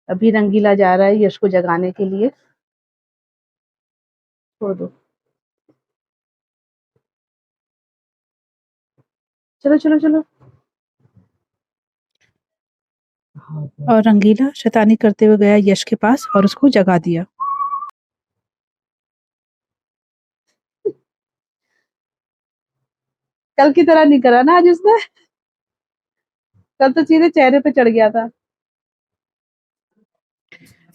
अभी रंगीला जा रहा है यश को जगाने के लिए। छोड़ दो। चलो चलो चलो। और रंगीला शैतानी करते हुए गया यश के पास और उसको जगा दिया। कल की तरह नहीं करा ना आज उसने। कल तो सीधे चेहरे पे चढ़ गया था।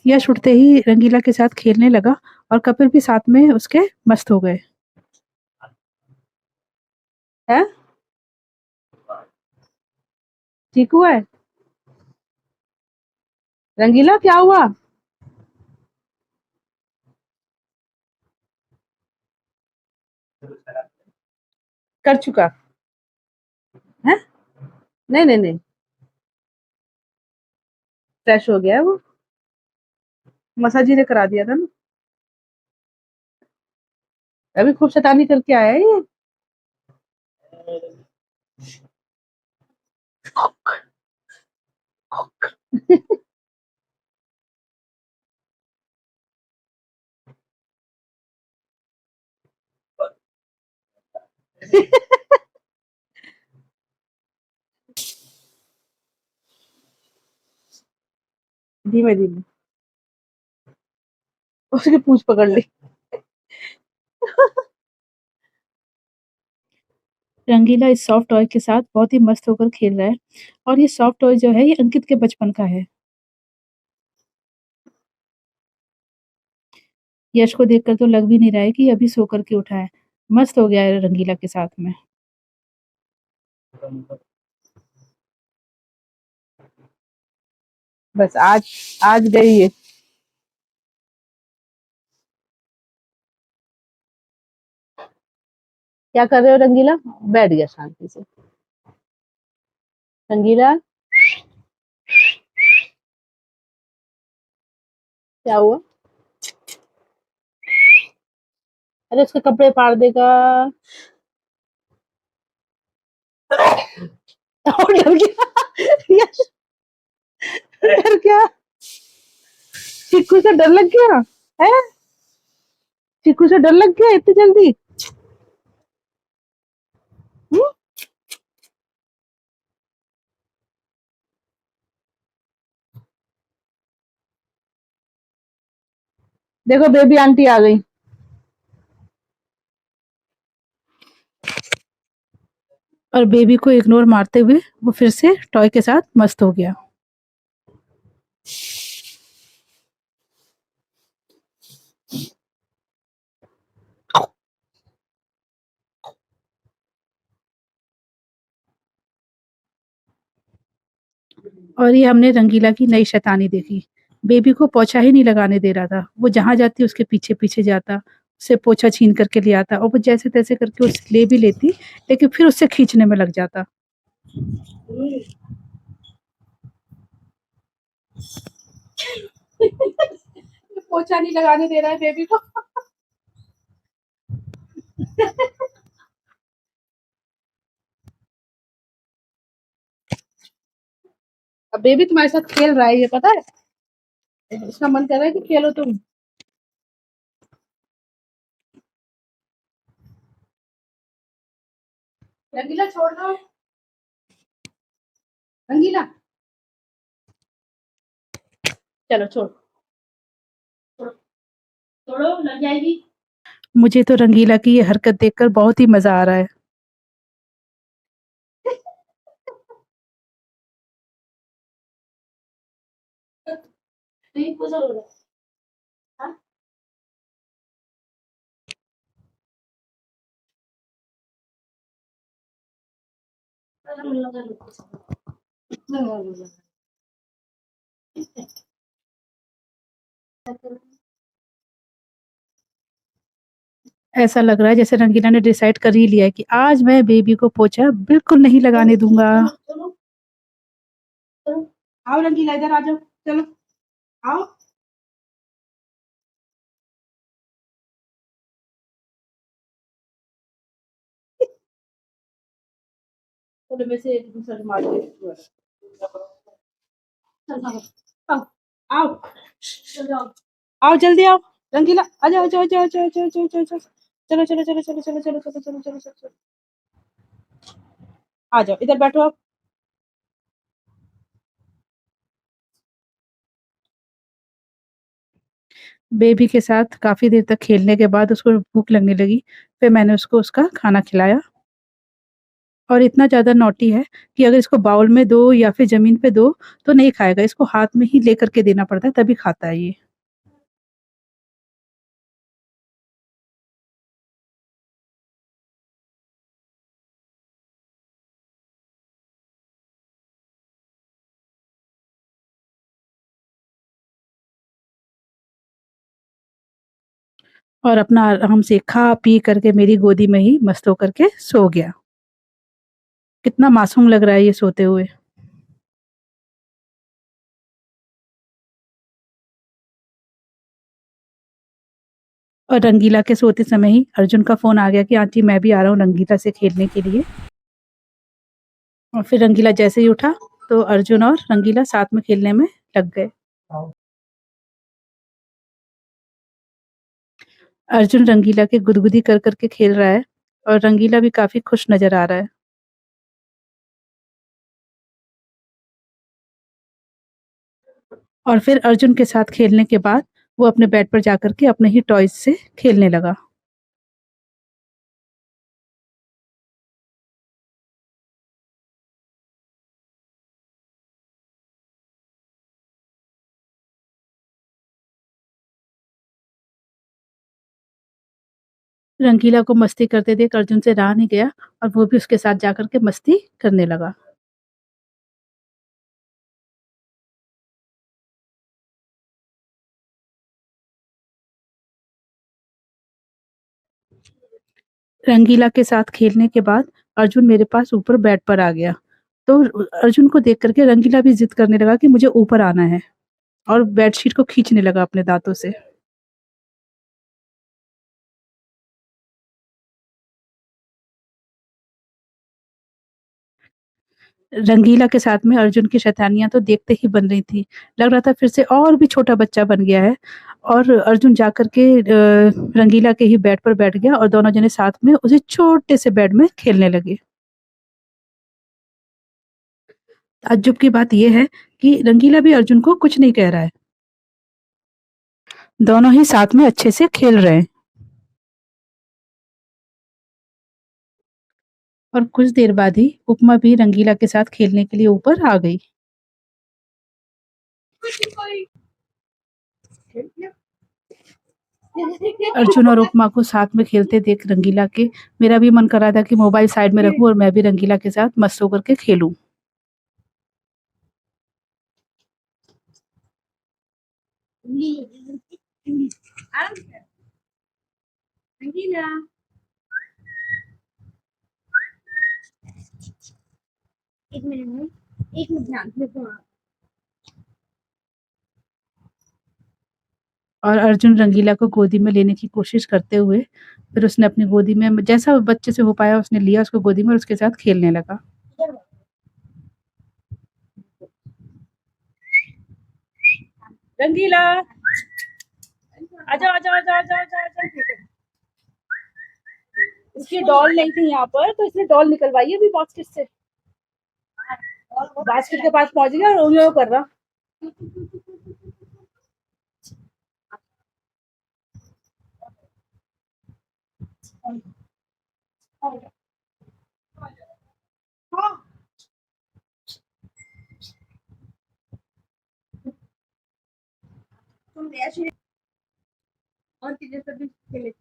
यश उठते ही रंगीला के साथ खेलने लगा और कपिल भी साथ में उसके मस्त हो गए। हैं? ठीक हुआ है? रंगीला क्या हुआ? कर चुका है? नहीं नहीं नहीं, फ्रेश हो गया है वो। मसाज जी ने करा दिया था ना। अभी खूब शैतानी करके आया है ये। धीमे धीमे उसकी पूंछ पकड़ ली। रंगीला इस सॉफ्ट टॉय के साथ बहुत ही मस्त होकर खेल रहा है और ये सॉफ्ट टॉय जो है ये अंकित के बचपन का है। यश को देखकर तो लग भी नहीं रहा है कि ये अभी सो करके उठा है। मस्त हो गया है रंगीला के साथ में। बस आज आज गई ये। क्या कर रहे हो रंगीला? बैठ गया शांति से। रंगीला क्या हुआ? अरे उसके कपड़े फाड़ देगा। और डर गया। यश डर गया। चिक्कू से डर लग गया है? चिक्कू से डर लग गया इतनी जल्दी? हम्म? देखो बेबी आंटी आ गई। और बेबी को इग्नोर मारते हुए वो फिर से टॉय के साथ मस्त हो गया। और ये हमने रंगीला की नई शैतानी देखी। बेबी को पोछा ही नहीं लगाने दे रहा था। वो जहाँ जाती उसके पीछे-पीछे जाता, उससे पोछा छीन करके ले आता और वो जैसे-तैसे करके उस ले भी लेती, लेकिन फिर उससे खींचने में लग जाता। पोछा नहीं लगाने दे रहा है बेबी को। अब बेबी तुम्हारे साथ खेल रहा है ये पता है? इसका मन कर रहा है कि खेलो तुम। रंगीला छोड़ दो। रंगीला चलो छोड़। छोड़ो छोड़ो लग जाएगी। मुझे तो रंगीला की ये हरकत देखकर बहुत ही मजा आ रहा है। नहीं कुछ हो रहा है। हाँ? ऐसा लग रहा है जैसे रंगीला ने डिसाइड कर ही लिया है कि आज मैं बेबी को पोछा बिल्कुल नहीं लगाने दूंगा। चलो चलो आओ रंगीला इधर आ जाओ। चलो आओ। चलो मैं से एक दूसरा मार दे। चल आओ। आओ आओ जल्दी आओ। रंगीला आ जाओ जाओ जाओ जाओ जाओ जाओ जाओ जाओ। चलो चलो चलो चलो चलो चलो चलो चलो चलो चलो। आ जाओ इधर बैठो आप। बेबी के साथ काफी देर तक खेलने के बाद उसको भूख लगने लगी। फिर मैंने उसको उसका खाना खिलाया। और इतना ज्यादा नॉटी है कि अगर इसको बाउल में दो या फिर जमीन पे दो तो नहीं खाएगा, इसको हाथ में ही लेकर के देना पड़ता है तभी खाता है ये। और अपना आराम से खा पी करके मेरी गोदी में ही मस्त होकर के सो गया। कितना मासूम लग रहा है ये सोते हुए। और रंगीला के सोते समय ही अर्जुन का फोन आ गया कि आंटी मैं भी आ रहा हूँ रंगीला से खेलने के लिए। और फिर रंगीला जैसे ही उठा तो अर्जुन और रंगीला साथ में खेलने में लग गए। अर्जुन रंगीला के गुदगुदी कर करके खेल रहा है और रंगीला भी काफी खुश नजर आ रहा है। और फिर अर्जुन के साथ खेलने के बाद वो अपने बेड पर जाकर के अपने ही टॉयज से खेलने लगा। रंगीला को मस्ती करते देख अर्जुन से रहा नहीं गया और वो भी उसके साथ जाकर के मस्ती करने लगा। रंगीला के साथ खेलने के बाद अर्जुन मेरे पास ऊपर बेड पर आ गया। तो अर्जुन को देख करके रंगीला भी जिद करने लगा कि मुझे ऊपर आना है और बेडशीट को खींचने लगा अपने दांतों से। रंगीला के साथ में अर्जुन की शैतानियां तो देखते ही बन रही थी। लग रहा था फिर से और भी छोटा बच्चा बन गया है। और अर्जुन जाकर के रंगीला के ही बेड पर बैठ गया और दोनों जने साथ में उसी छोटे से बेड में खेलने लगे। ताज्जुब की बात यह है कि रंगीला भी अर्जुन को कुछ नहीं कह रहा है। दोनों ही साथ में अच्छे से खेल रहे हैं। और कुछ देर बाद ही उपमा भी रंगीला के साथ खेलने के लिए ऊपर आ गई। अर्जुन और उपमा को साथ में खेलते देख रंगीला के मेरा भी मन कर रहा था कि मोबाइल साइड में रखूं और मैं भी रंगीला के साथ मस्त होकर के खेलूं। और अर्जुन रंगीला को गोदी में लेने की कोशिश करते हुए फिर उसने अपनी गोदी में जैसा बच्चे से हो पाया उसने लिया उसको गोदी में और उसके साथ खेलने लगा। रंगीला आजा आजा आजा आजा आजा आजा। इसकी डॉल नहीं थी यहाँ पर तो इसने डॉल निकलवाई है अभी बास्केट से। बास्केट के पास पहुंच गया और उंगलियों कर रहा। और चीजें सभी खेले।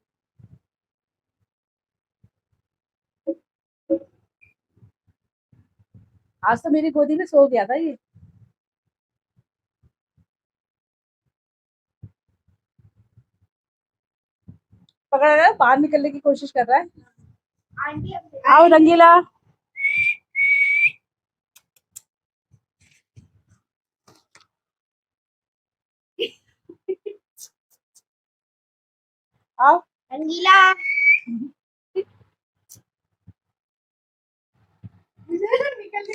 आज तो मेरी गोदी में सो गया था ये। पकड़ रहा है बाहर निकलने की कोशिश कर रहा है। आओ रंगीला। आओ रंगीला।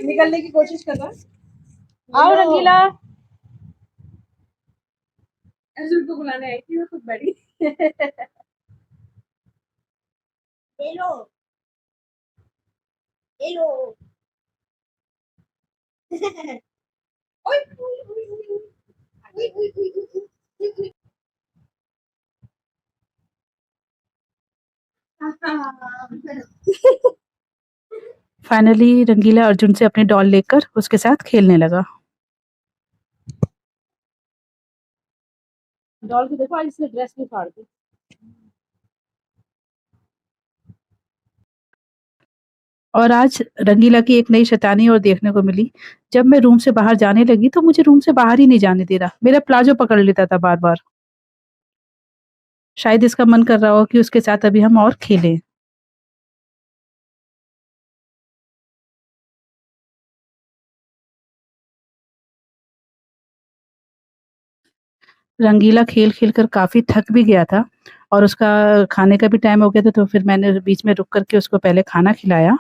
निकलने की कोशिश कर रहा है। आओ रंगीला। अर्जुन को बुलाने आई थी वो खुद बड़ी। ले लो, ले लो। ओए, ओए, ओए, ओए, ओए, ओए, ओए, ओए, ओए। फाइनली रंगीला अर्जुन से अपनी डॉल लेकर उसके साथ खेलने लगा। डॉल को देखो, आज इसने ड्रेस भी फाड़ दी। और आज रंगीला की एक नई शैतानी और देखने को मिली। जब मैं रूम से बाहर जाने लगी तो मुझे रूम से बाहर ही नहीं जाने दे रहा, मेरा प्लाजो पकड़ लेता था बार बार। शायद इसका मन कर रहा हो कि उसके साथ अभी हम और खेलें। रंगीला खेल खेल कर काफी थक भी गया था और उसका खाने का भी टाइम हो गया था, तो फिर मैंने बीच में रुक करके उसको पहले खाना खिलाया।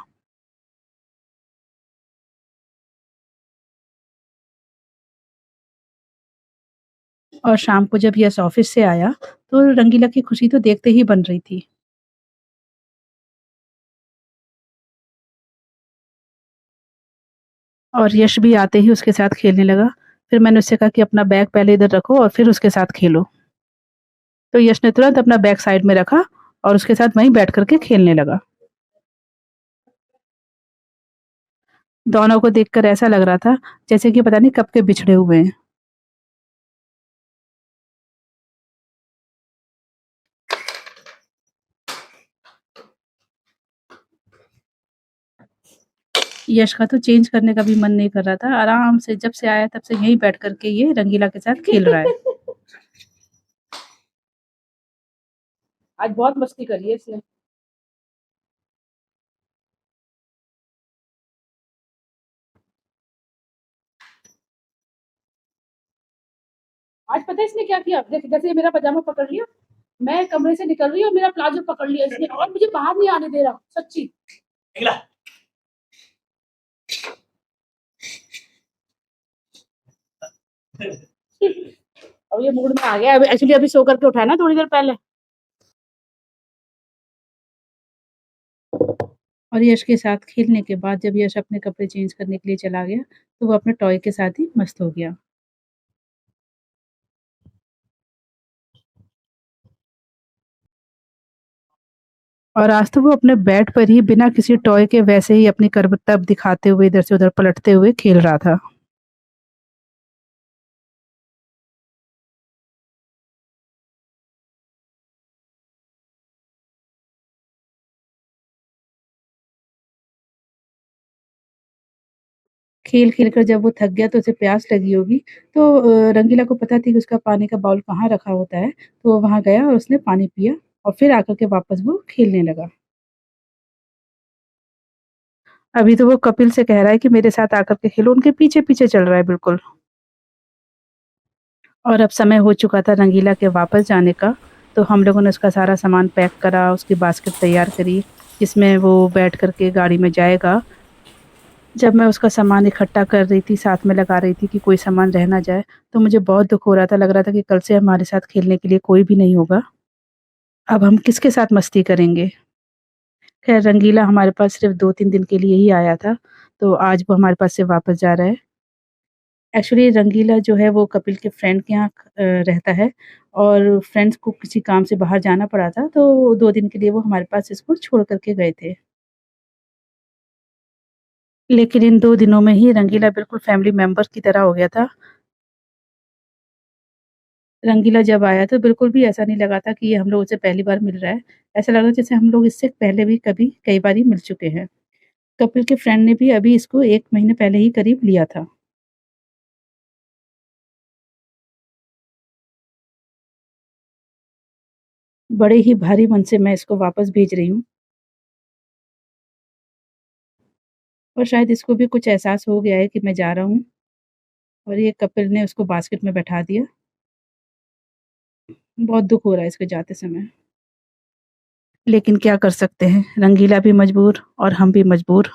और शाम को जब यश ऑफिस से आया तो रंगीला की खुशी तो देखते ही बन रही थी। और यश भी आते ही उसके साथ खेलने लगा। फिर मैंने उससे कहा कि अपना बैग पहले इधर रखो और फिर उसके साथ खेलो। तो यश ने तुरंत अपना बैग साइड में रखा और उसके साथ वहीं बैठ करके खेलने लगा। दोनों को देखकर ऐसा लग रहा था जैसे कि पता नहीं कब के बिछड़े हुए हैं। यश का तो चेंज करने का भी मन नहीं कर रहा था, आराम से जब से आया तब से यहीं बैठ करके ये रंगीला के साथ खेल रहा है। आज बहुत मस्ती करी है इसने। आज पता है इसने क्या किया? जैसे मेरा पजामा पकड़ लिया, मैं कमरे से निकल रही हूँ, मेरा प्लाजो पकड़ लिया इसने और मुझे बाहर नहीं आने दे रहा, सच्ची। अब ये मूड में आ गया, एक्चुअली अभी सो करके उठा है ना थोड़ी देर पहले। और यश के साथ खेलने के बाद जब यश अपने कपड़े चेंज करने के लिए चला गया तो वो अपने टॉय के साथ ही मस्त हो गया। और आज तो वो अपने बेड पर ही बिना किसी टॉय के वैसे ही अपनी करतब दिखाते हुए इधर से उधर पलटते हुए खेल रहा था। खेल खेल कर जब वो थक गया तो उसे प्यास लगी होगी, तो रंगीला को पता थी कि उसका पानी का बाउल कहाँ रखा होता है, तो वो वहां गया और उसने पानी पिया और फिर आकर के वापस वो खेलने लगा। अभी तो वो कपिल से कह रहा है कि मेरे साथ आकर के खेलो, उनके पीछे पीछे चल रहा है बिल्कुल। और अब समय हो चुका था रंगीला के वापस जाने का, तो हम लोगों ने उसका सारा सामान पैक करा, उसकी बास्केट तैयार करी, जिसमें वो बैठ कर के गाड़ी में जाएगा। जब मैं उसका सामान इकट्ठा कर रही थी, साथ में लगा रही थी कि कोई सामान रह ना जाए, तो मुझे बहुत दुःख हो रहा था, लग रहा था कि कल से हमारे साथ खेलने के लिए कोई भी नहीं होगा। अब हम किसके साथ मस्ती करेंगे? खैर रंगीला हमारे पास सिर्फ़ 2-3 दिन के लिए ही आया था, तो आज वो हमारे पास से वापस जा रहा है। एक्चुअली रंगीला जो है वो कपिल के फ्रेंड के यहाँ रहता है और फ्रेंड्स को किसी काम से बाहर जाना पड़ा था, तो 2 दिन के लिए वो हमारे पास इसको छोड़ कर के गए थे। लेकिन इन 2 दिनों में ही रंगीला बिल्कुल फैमिली मेंबर की तरह हो गया था। रंगीला जब आया तो बिल्कुल भी ऐसा नहीं लगा था कि ये हम लोगों से पहली बार मिल रहा है। ऐसा लग रहा था जैसे हम लोग इससे पहले भी कभी कई बार ही मिल चुके हैं। कपिल के फ्रेंड ने भी अभी इसको 1 महीने पहले ही करीब लिया था। बड़े ही भारी मन से मैं इसको वापस भेज रही हूँ और शायद इसको भी कुछ एहसास हो गया है कि मैं जा रहा हूँ और ये कपिल ने उसको बास्केट में बैठा दिया। बहुत दुःख हो रहा है इसको जाते समय। लेकिन क्या कर सकते हैं, रंगीला भी मजबूर और हम भी मजबूर।